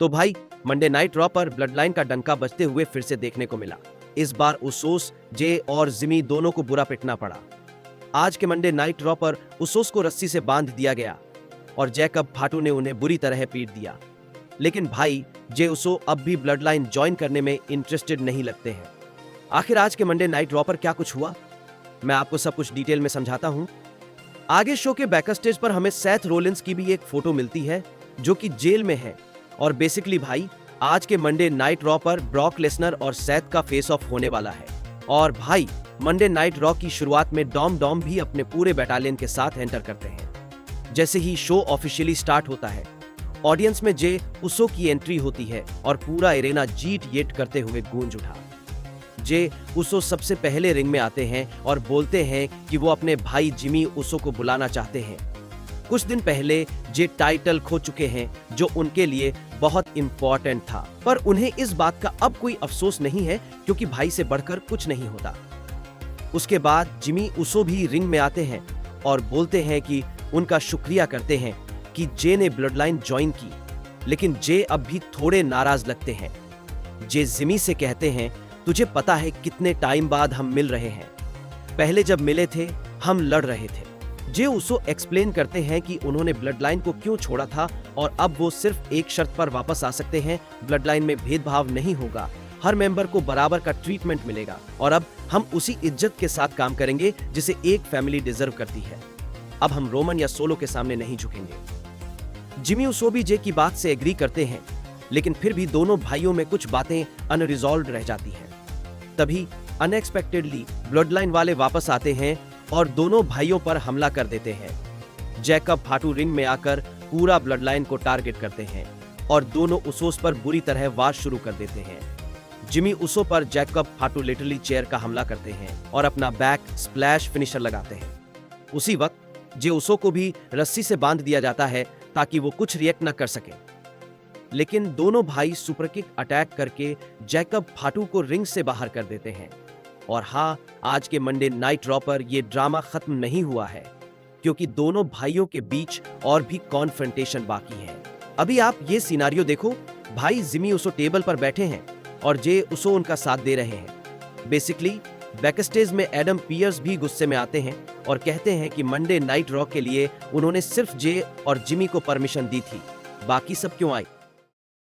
तो भाई Monday night raw पर ब्लड लाइन का डंका बजते हुए फिर से देखने को मिला। इस बार उसोस, जे और जिमी दोनों को बुरा पिटना पड़ा। आज के मंडे नाइट रॉ पर उसोस को रस्सी से बांध दिया गया और जैकब फाटू ने उन्हें बुरी तरह पीट दिया। लेकिन भाई जे उसो अब भी ब्लड लाइन ज्वाइन करने में इंटरेस्टेड नहीं लगते हैं। आखिर आज के मंडे नाइट रॉ पर क्या कुछ हुआ, मैं आपको सब कुछ डिटेल में समझाता हूं। आगे शो के बैक स्टेज पर हमें सेथ रोलिंस की भी एक फोटो मिलती है जो कि जेल में है। और बेसिकली भाई आज के मंडे नाइट रॉ पर ब्रॉक लेसनर और सेथ का फेस ऑफ होने वाला है। और भाई मंडे नाइट रॉ की शुरुआत में डॉम भी अपने पूरे बटालियन के साथ एंटर करते हैं। जैसे ही शो ऑफिशियली स्टार्ट होता है, ऑडियंस में जे उसो की एंट्री होती है और पूरा एरेना जीट येट करते हुए गूंज उठा। जे उसो सबसे पहले रिंग में आते हैं और बोलते हैं कि वो अपने भाई जिमी उसो को बुलाना चाहते हैं। कुछ दिन पहले जे टाइटल खो चुके हैं जो उनके लिए बहुत इंपॉर्टेंट था, पर उन्हें इस बात का अब कोई अफसोस नहीं है क्योंकि भाई से बढ़कर कुछ नहीं होता। उसके बाद जिमी उसो भी रिंग में आते हैं और बोलते हैं कि उनका शुक्रिया करते हैं कि जे ने ब्लड लाइन ज्वाइन की। लेकिन जे अब भी थोड़े नाराज लगते हैं। जे जिमी से कहते हैं, तुझे पता है कितने टाइम बाद हम मिल रहे हैं, पहले जब मिले थे हम लड़ रहे थे। जे उसो एक्सप्लेन करते हैं कि उन्होंने ब्लड लाइन को क्यों छोड़ा था और अब वो सिर्फ एक शर्त पर वापस आ सकते हैं, ब्लड लाइन में भेदभाव नहीं होगा, हर मेंबर को बराबर का ट्रीटमेंट मिलेगा और अब हम उसी इज्जत के साथ काम करेंगे जिसे एक फैमिली डिजर्व करती है। अब हम रोमन या सोलो के सामने नहीं झुकेंगे। जिमी उसो भी जे की बात से एग्री करते हैं, लेकिन फिर भी दोनों भाइयों में कुछ बातें अनरिजॉल्व्ड रह जाती हैं। तभी अनएक्सपेक्टेडली ब्लड लाइन वाले वापस आते हैं और दोनों भाइयों पर हमला कर देते हैं। जैकब फाटू रिंग में आकर पूरा ब्लड लाइन को टारगेट करते हैं और दोनों उसोस पर बुरी तरह वार शुरू कर देते हैं। जिमी उसो पर जैकब फाटू लिटरली चेयर का हमला करते हैं और अपना बैक स्प्लैश फिनिशर लगाते हैं। उसी वक्त जे उसो को भी रस्सी से बांध दिया जाता है ताकि वो कुछ रिएक्ट न कर सके। लेकिन दोनों भाई सुपर किक अटैक करके जैकब फाटू को रिंग से बाहर कर देते हैं। और हाँ, आज के मंडे नाइट रॉ पर ये ड्रामा खत्म नहीं हुआ है क्योंकि दोनों भाइयों के बीच और भी कॉन्फ्रंटेशन बाकी है। अभी आप ये सिनारियो देखो, भाई जिमी उसो टेबल पर बैठे हैं और जे उसो उनका साथ दे रहे हैं। बेसिकली बैकस्टेज में एडम पियर्स भी गुस्से में आते हैं और कहते हैं कि मंडे नाइट रॉ के लिए उन्होंने सिर्फ जे और जिमी को परमिशन दी थी, बाकी सब क्यों आई।